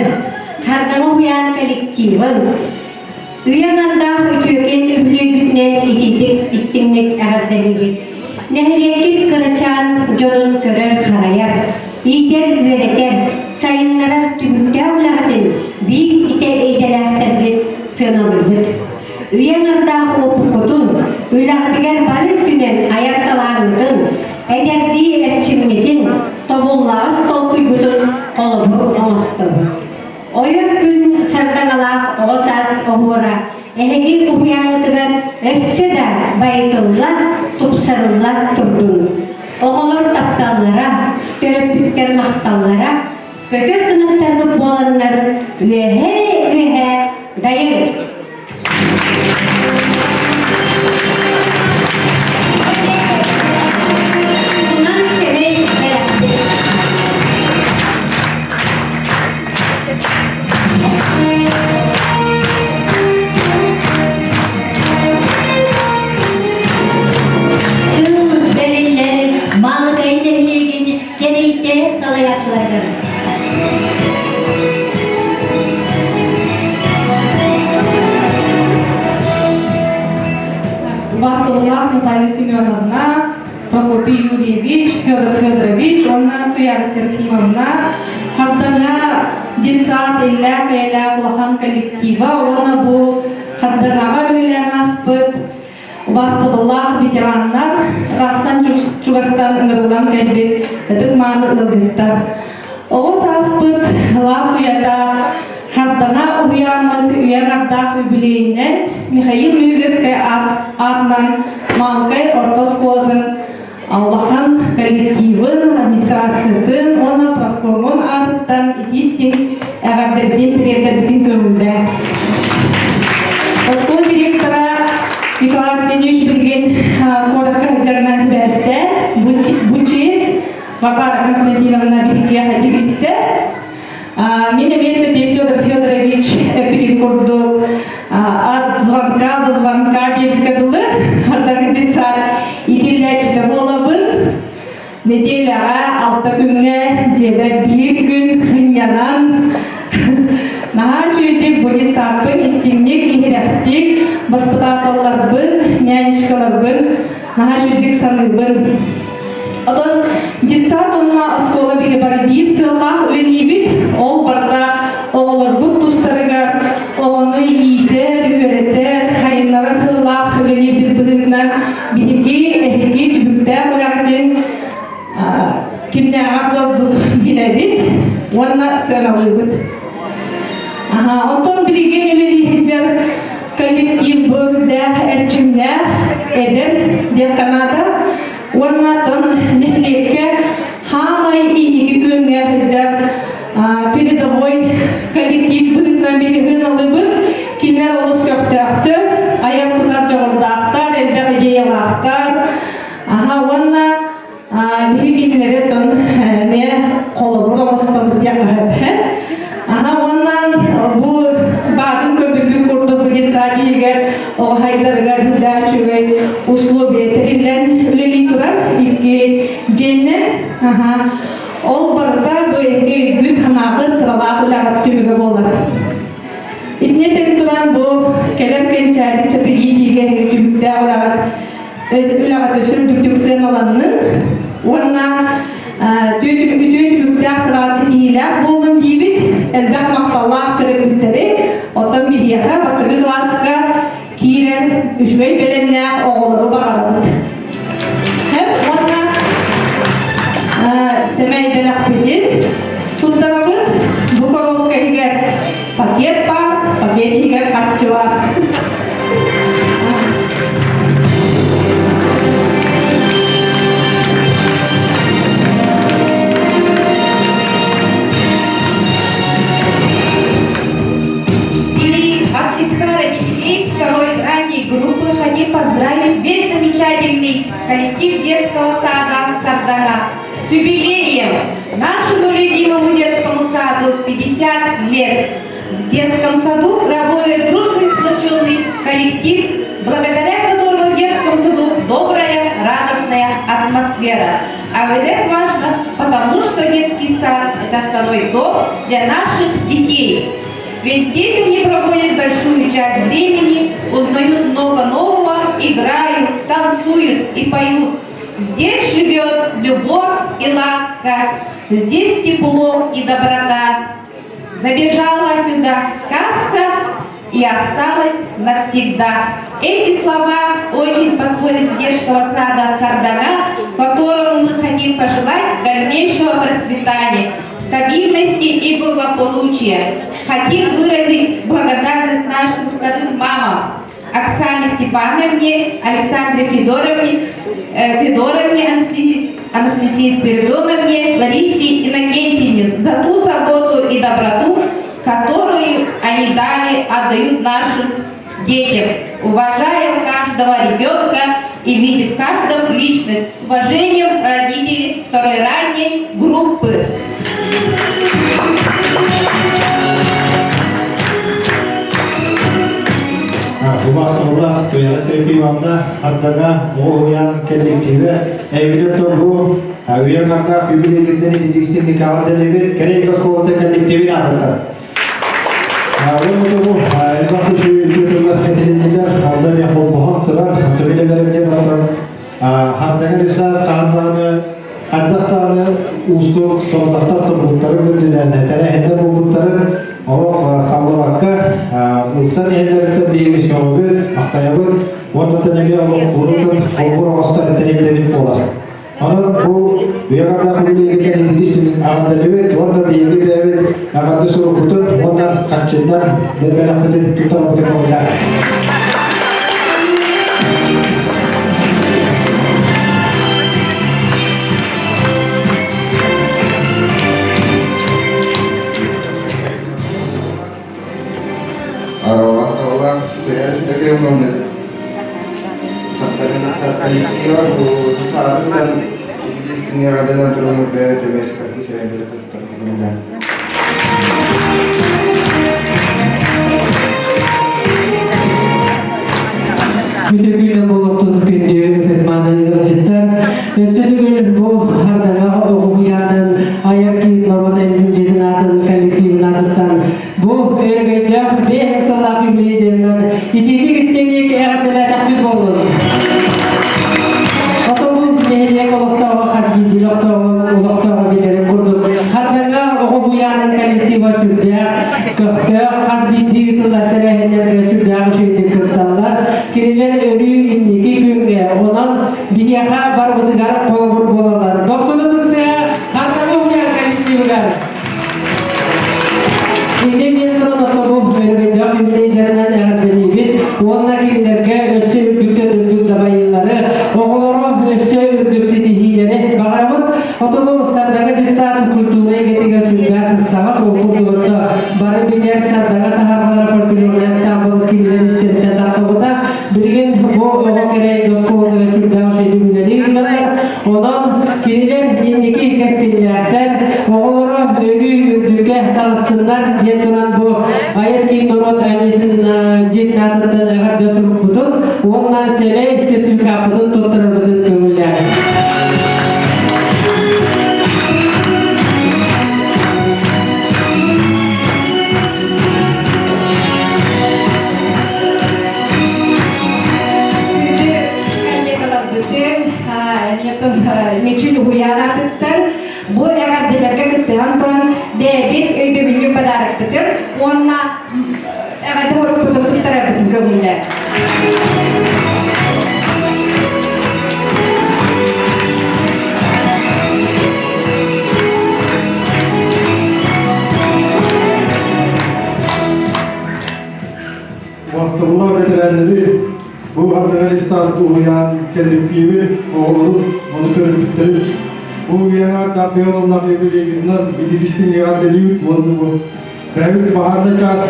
kardana uyan kolektivin, uyananda ötüyken üblü gütnen ititik istimlik ağırdarıbı. Nehelekit kırıçan jonun körür karayar, iyider vereter, sayınlara tümükte avladın, bir ite eydelaktargı sınalırıbı. Uyananda opukutun, ülağdıgar barıp günen ayartalarlıdın, ederdi eşçimmetin, tobullağız tolkuygutun olubu oğustabı. Oyuk gün sardanalar oğusaz oğura, ehegin uhuyanlıtıgar össüda bayıtıllar, tupsarıllar turdun. Oğulur taptallara, töröpütter mahtallara, kötür kınıktardı bolanlar ühe dayım. Наталья Семеновна, Прокопий Юрьевич, Федор Федорович, онна Туяра Серафимовна, хардана детсат эллах улахан коллектива, она бу хардана өлелен аспыт, Бастабыллах ветераннар, рахтан Чугастан ыңырылан кәлбет, әтік маңы ылгыздар. Оғыз аспыт, лас уята, хардана уянмыт, уянардақ юбилейінен, Михаил Мюзгескай атынан Малкай Ортосколдың Аллахан коллективын, администрациятын, оны правкомын арттан итистин әғабдерден тірердерден көңілді. Оскол директора Николай Арсеньевич білген коротко жарнан бәсті, Бучес, Варвара Константиновна бірге хадигісті. Мен әметті Федор Федорович әпірін көрді от звонка до звонка деп кәділі. Ардағы детсат ителләчті болабын. Неделяға 6 күнге жебе 1 күн хынянан. Наға жүйдік бұл детсатпын істемек егерәқтік воспитателларбын, нянечкаларбын, наға жүйдік санылбын. Одан детсат онна оскола биге бары бир сыллах өленибит, ол барда оғыларбын тустарыгар, оғыны ийтер, үйретер, хайынлары сыллах өленибит бұдырынан бірге, әхеге түбіктер олағын кімне ағардылдық біләбит, онна сәналыбыт. Онтан білген өленибиттер коллектив бөлдәқ әрчімләқ әдір дек Канада, Оннатын нехлекке хамай иги күнге хыджар передовой коллектив бүгіннен бері ғыналыбын, кинер олыс көптәқті, аяқ тұтар жоғырдақтар, әлбәқ идеялақтар. Онна бері кемінері тұн мен қолы бұрда мұстан бұтяқ қағып. Оннан бұл бағын көбіпі құрды бұген сәді егер оғайдарға хүлі чөй условия тәрелен үлелей тұрар, итке женнен. Ол барда бұл әйге үйгі қанағын сыралақ үлағат түмігі болар. Итне тәк тұран бұл кәлер кәнчәрі чаты етеге түмікті үлағат өсірім түктіксен оланның. Онна түмікті ақсырат сетейлер болдым дейбіт, әлбәқ мақталлар түріп бүттері, отын бігеға бастығы классқа кейлер үшвей белемне оғылығы бағарады. Онна сәмәй бәләқ білін, тұттарабын, бұқыровқа егер пакет бар, пакет егер қатчы бар. Второй ранней группы хотим поздравить весь замечательный коллектив детского сада «Сардана» с юбилеем! Нашему любимому детскому саду 50 лет. В детском саду работает дружный сплоченный коллектив, благодаря которому в детском саду добрая, радостная атмосфера. А это важно, потому что детский сад – это второй дом для наших детей. Ведь здесь они проводят большую часть времени, узнают много нового, играют, танцуют и поют. Здесь живет любовь и ласка, здесь тепло и доброта. Забежала сюда сказка и осталась навсегда. Эти слова очень подходят к детского сада «Сардана», которому мы хотим пожелать дальнейшего процветания, стабильности и благополучия. Хотим выразить благодарность нашим вторым мамам: Оксане Степановне, Александре Федоровне, Анастасии Спиридоновне, Ларисе Иннокентьевне за ту заботу и доброту, которую они отдают нашим детям, уважая каждого ребенка и видя в каждом личность. С уважением, родители второй ранней группы. Бастабыллах Туяра Серафимовна ардага оғуян коллективі әйгілер тобу әуе қардақ юбилейлерден етекстенді кағырделебет керейгі сколаты коллективін атыртыр. Оны тобу әлбақты жүйі үлкетірлер кәтілінділер, онда мен қол бұған тұрар, атымелі бәрімдер атыр. Олық соңдақтар тұрғыттарын дүрділәді. Тәрәхендер болғыттарын олық салғыраққа ұлсан елдерді бейгі сөңібір, ақтайабыр, ондықтан әме олық құрылтын қолғыр оғастар тәрелдемет болар. Onun bu üyelerden kulübüyle giden ağırdalığı orada bilgi beyler ağırda soru kutu ondan kaçından belirleyen tutar kutu koyuyor. Orang saya sebagai umumnya sampai jiwa saat dan istimewa dalam turun berbeda terus seperti saya berkata teman-teman. Müdürlüğüne bulunduğu günde öğretmenler öğrenciler üstelik bu hardana okuyanın ayaki Naroden Cennetin kolektifin adından bu örgütler bir salak ümiderinden itilik istedik eğerdeler takdir olur. Otomun nehriye koloktağı hasbi diloktağı bilerim kurduk. Hardana okuyanın kolektifa sürdüğü köfte hasbi digitallar terehenlerge sürdüğü şeydi kırtallar. Kiriler örü indiki günge olan bir yaka barbıdıgar kolabur bolalar. Doksanıdızda hardana okuyan kolektifler. İndiyden sonra bu örgütler ümiderinden eğerdeliyip onunla kirilerge össe ürdükte dürdük dabayılları oğulları össe ürdük sidihileri bağıramın otobu sardaga jitsat kulturaya getiga sürdüğü sistavas okurduğunda bari bilir sardaga sahabalar folklorun ensemble kiriler isteritten takabıda bilgin bu oğu kere dostu sürdüğü şeydi günleri gittiler. Ondan kiriler indiki keskinlerden oğulları ölü ürdüke talısınlar diye duran bu ayır ki Norot Emiz'in cinnatından eğer dösürüp budun ondan sene sertifikatını tutturulduğunu görürler. Meçhul huyanatıttan bu eğerdilerge kıttıran turan debit ödümünü badarak bitir. Onunla eğerde horup tutup tuttara bitir gömüller. Bastırılar veteranları bu Afganistan uyan kolektifi oğlunu onu körüktü. Bu üyeler da peyonlar birbirlerinden gidiştin yaradılıyor. Bu David Bahar'da kas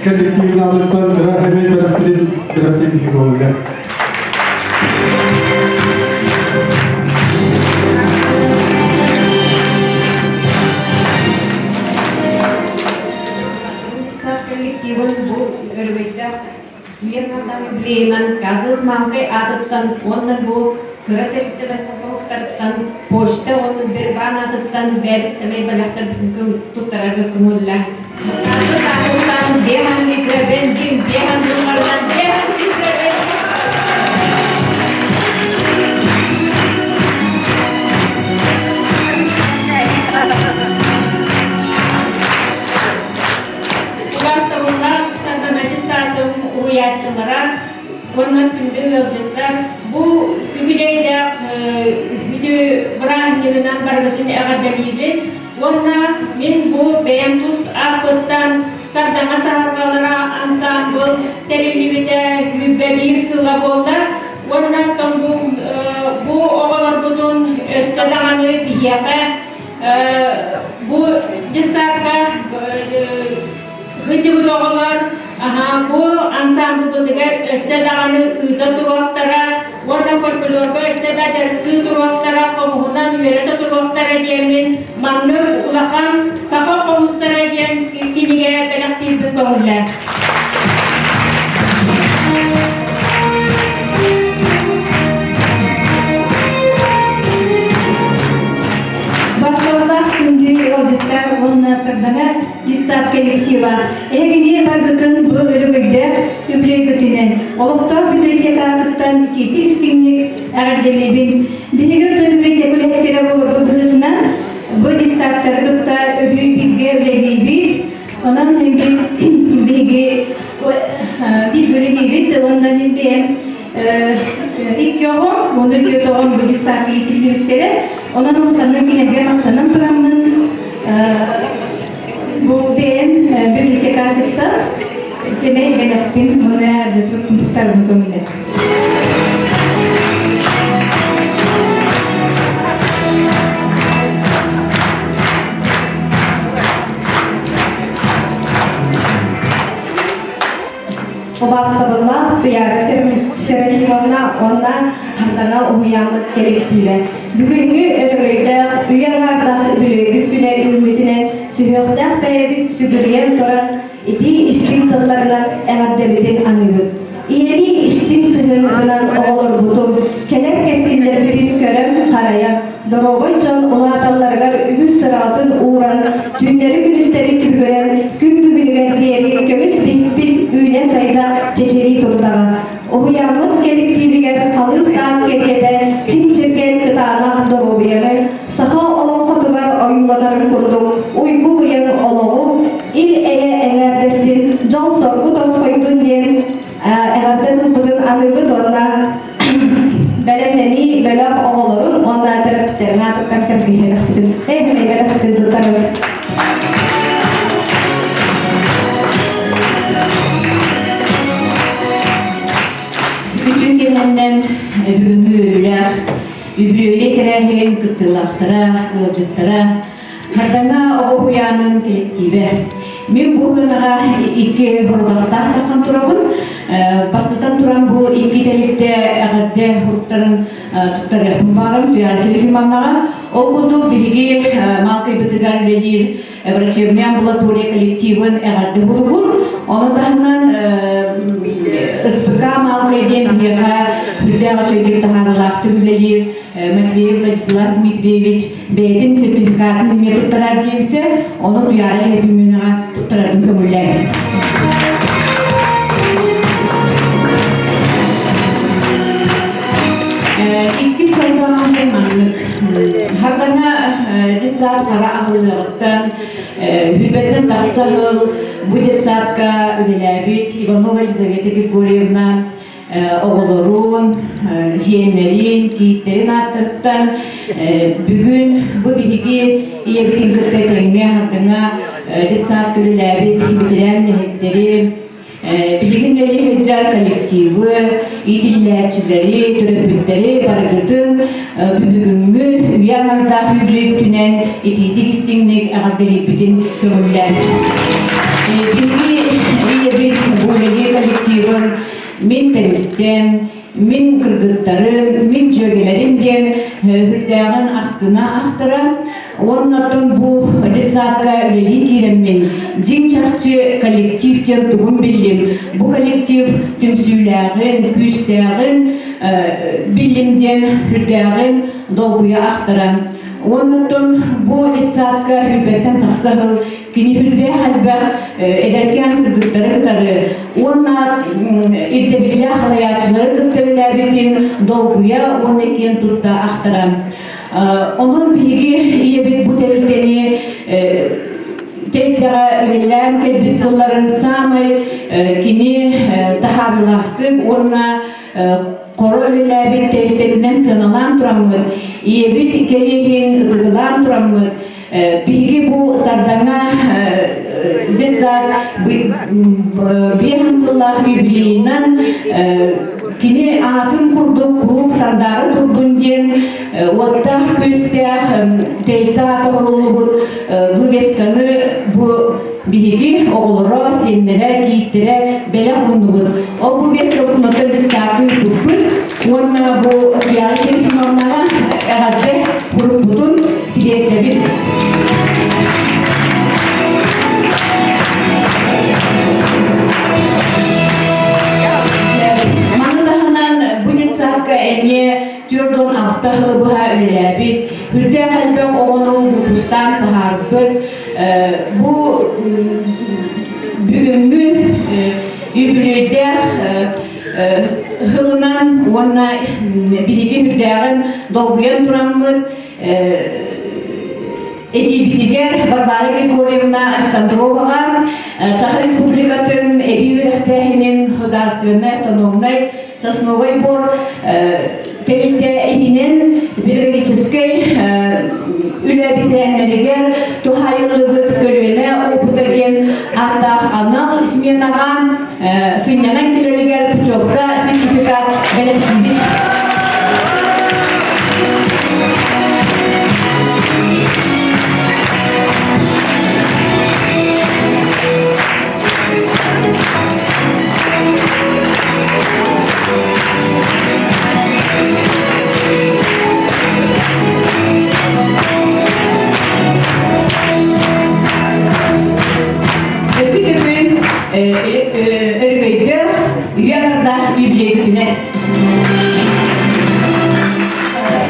kolektifin adından kıra hemen tarafta gidiyor oluyor. Коллективын бұл өргөйдер Мирнардан юбилейнан казыз маңкай адыттан онны бұл күрәтеліктен қоғылықтардан почта оны Сбербан адыттан бәрі сәмей балақтар бүкін тұттарарға күмілі. Казыз адыттан 5 литр бензин, 5 доллардан 5 литр бензин. Ondan tümde öldükler. Bu ülkede video bırakılan bargıtın ağırdalığı. Ondan men bu beyantus afıttan sardana sahabalara ansambl terelibete yübbe bir sıla bolda. Ondan bu oğalar budun östedanı bihiyaka bu cisarka hıcı oğalar bu ansambl budigar östedanı ızaturvaktara Warna folklorga istedar turvaktara komuhunan yörete turvaktara diyemin mamnur ulakan saha komustara diyen kinige belaktif bükohullar. Başlarlar gündü yolculuklar onunla sırdana Yittap kolektiva. Egini bargıtın bu örgüde übreykötünen. Olukta bibliotekatından kiti istimlik erdelebin. Bihigot bibliotekulehtere bu bıhıtına bu diktatörlükte öbür bilgi öyle onun bilgi bir göre gibi ondan benim ilk yoğun bunu götürdüm bu diktatörlük eğitimlilikleri onun sanırım yine bir masanın duramın bu benim bibliotekarlıkta semey beneftim bunu da çok tutarım komile. Obastabına Diyara Serahimovna onda hamdana uyanmak gerektiğiyle. Bugünkü örgüde üyelerden bülüğü güne ümmetine sühürdek beyabit sügürüyen toran iti istim tıllarından eğaddebitin anıbıt. İyeni istim sığırlıkından oğulur butum, keler kestimleri bitin körem karayan, doroboycan olatallargar ügüs sıratın uğran, tünleri günüsteri gibi gören, gün bugünüger diyeri kömüs bit üyne sayda çeçeri turdağa. Ohuyanlık gerektiğiger kalın askeriyede, çin çirgen gıdağına doroboyanı, saha olan katugar oyunlarını kurdum, uygu uyan oloğu, il eğer destin, can sorgu tosfoydun diyen, Eğerden bugün anıbı donda belemleni bölüm oğulurun onda terapitlerini atıktan kırgıya bakıtın. Ehme böyle bakıtın tutarım. Bütün gelenden bugünkü ölüler, üblüğüyle kerehen kıttılaktıra, kılcıktıra, hardana o huyanın kolektivi. Men bu hırnağa iki hırlaktan takım turabın, bastıtan turan bu iki delikte ağırda hırlıkların tuttarı yapımbarım, duyarısılık imamlara. O kudu bilgi malkı bıtıgar velir, врачебный амбулатория коллективын ağırda hırlıkın. Onu dağından СПК малкı eden birga hüddeğe şöyle taharlaktı hüllelir, Матвеев Владислав Дмитриевич бәйдің сертификатын неме тұттырар деймді, оны дұяра епіменіға тұттырардың көмілер. İki sayıdan hemanlık. Hardana detsat kara ağırlıqtan, hülbetten taqsağıl, bu detsatka ülelebit, Ivanova Елизавета Григорьевна, oğulların, yeğenlerin, yiğitlerin attırttan bugün bu bilgi iyi bitin kırkatenge hakkına detsat ülelebit bitiren nehitleri, Bilginleri Hıccar kolektivi, itillerçileri, törepütleri, bargıtın, bugünkü üyemarda hüblü bütünen ititik istinlik ağabeylik bütün kömürler. Bilgi iyi bir bu kolektivin min teritten, min kırgıtların, min jögelerimden hüddağın astına aktaran, onlardan bu detsatka üyelik giremin, cimçakçı kolektiften tuğun bilim. Bu kolektif tümsüylerin, güçlerin, bilimden hüddağın dolguya aktaran. Onlardan bu detsatka hübbetten taksağıl, kini hüdde halber ederken kırgıtları kıtarı. Onlar edebilye halayatçıları kıtarılar bitin dolguya, onu eken tutta aktaran. Onun bilgi iyi bir bu devirteni tekrar öğrenilen kedbitsılların samay kini taharlaktık, ona koru öğrenilen bir tehterinden sanalan turamır, iyi bir tikelihin ıdıgılan turamır. Bilgi bu sardana detsar bir hansıllah yübliğinden kini atın kurduk kurup sardarı durdun diyen ottah kösteh teyta toğruluğun güveskanı bu bilgi oğulura, senlere, yiğitlere bela kunduğun. O güveskanı notur sakı tutpun, ona bu piyasi firmanlara ağabey kurup budun dileklebilir. Enge Türk'ün aftahı buha ülelebit, hülde kalbek oğunu hukustan taharpır. Bu bugünkü üblüde hılınan ona bilgi hüldeğin dolguyan turanmır. Эдибитигер Барбара Григорьевна Александровага, Саха Республикатын Эбиверехтехинин государственной автономной сосновой бор Певильтехинин педагогической үләбитәнлегер тухайылыгыт көлүнә опытырген аттах анал сменаган сыннанан килелегер путевка сертификат белектибит.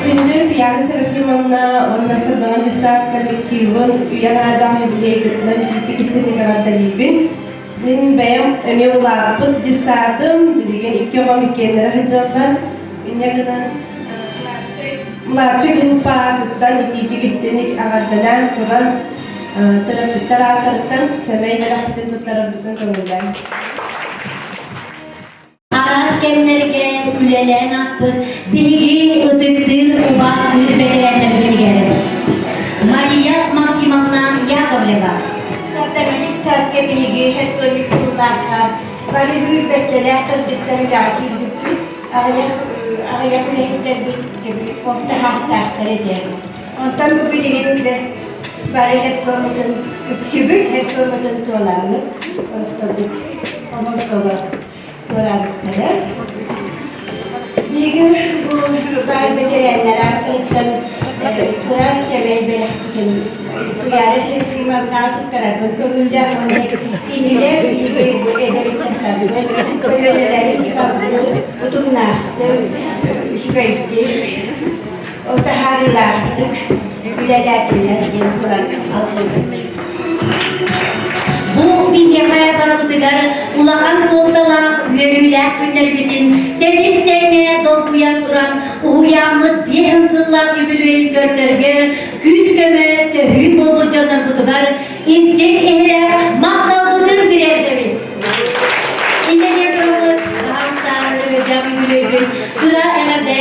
Күндүт Яны Серафимовна онна сырдаган десант коллективын уянардан юбилейдитнен титик истенеге бардалибин. Мен бәям эме буларпыт десантым деген 2-12 хыжаттан иннегенен младший группадыттан титик истенек агардадан туран тарактараттан семейнелер битен туттарабытын көңүлден. Aras kemlerge ülelen aspıt, bilgi ıtıktır, ubastır, bedelenler bilgerim. Maria Maksimovna Yakovleva. Sartamanik sartke bilgi het komisyonlarda, bari bir beçeler tırdıkları lakir bütün araya kulehitler bir porta hastahtar eder. Ondan bu bilgiyle bari het komitun üksübük, het komitun tuolanlık, ortadık, omuzdolar. Dolarlıkları. Bir gün bu darbedeyenler arkadaşlar Kur'an sebebi belirttim. Yarısı firmadan tuttarabın. Kömülde onu dinle bilgi ederi çıkardı. Kömüldeleri sattığı tutumlar. Şüpheydik. O da harılardık. Bilelerdiler. Kur'an altındık. Bu bilgiye barabıtıgar, ulakan soğudala, üyelüler günleri bitin, temizlenge dolguyan duran, uyamıt bir hınsıllap übülüyün gösterge, güz köme, tehü bolu canar butugar, istek ehle, maktal budur direr devlet. İndene bırakıp, hanslar, ödem übülüyün, kıra eğer de